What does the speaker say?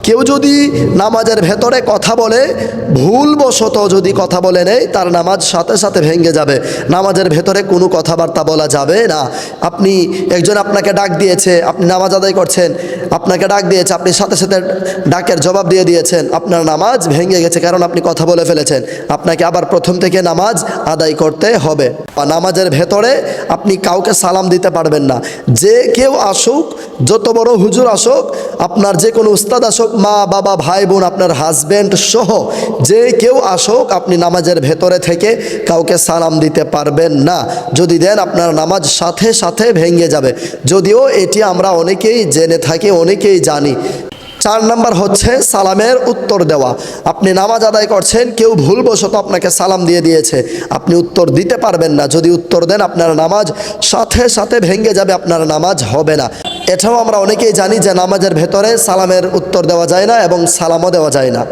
কেউ যদি নামাজের ভেতরে কথা বলে, ভুলবশত যদি কথা বলে নেয়, তার নামাজ সাথে সাথে ভেঙে যাবে। নামাজের ভেতরে কোনো কথাবার্তা বলা যাবে না। আপনি একজন আপনাকে ডাক দিয়েছে, আপনি নামাজ আদায় করছেন, আপনাকে ডাক দিয়েছে, আপনি সাথে সাথে ডাকের জবাব দিয়ে দিয়েছেন, আপনার নামাজ ভেঙে গেছে, কারণ আপনি কথা বলে ফেলেছেন। আপনাকে আবার প্রথম থেকে নামাজ আদায় করতে হবে। নামাজের ভেতরে আপনি কাউকে সালাম দিতে পারবেন না। যে কেউ আসুক, যত বড় হুজুর আসুক, আপনার যে কোনো উস্তাদ আসুক, মা বাবা ভাই বোন, আপনার হাজব্যান্ড সহ যে কেউ আসুক, আপনি নামাজের ভেতরে থেকে কাউকে সালাম দিতে পারবেন না। যদি দেন, আপনার নামাজ সাথে সাথে ভেঙে যাবে। যদিও এটি আমরা অনেকেই জেনে থাকি, অনেকেই জানি। 4 নাম্বার হচ্ছে সালামের উত্তর দেওয়া। আপনি নামাজ আদায় করছেন, কেউ ভুলবশত আপনাকে সালাম দিয়ে দিয়েছে, আপনি উত্তর দিতে পারবেন না। যদি উত্তর দেন, আপনার নামাজ সাথে সাথে ভেঙে যাবে, আপনার নামাজ হবে না। এটাও আমরা অনেকেই জানি যে নামাজের ভেতরে সালামের উত্তর দেওয়া যায় না এবং সালামও দেওয়া যায় না।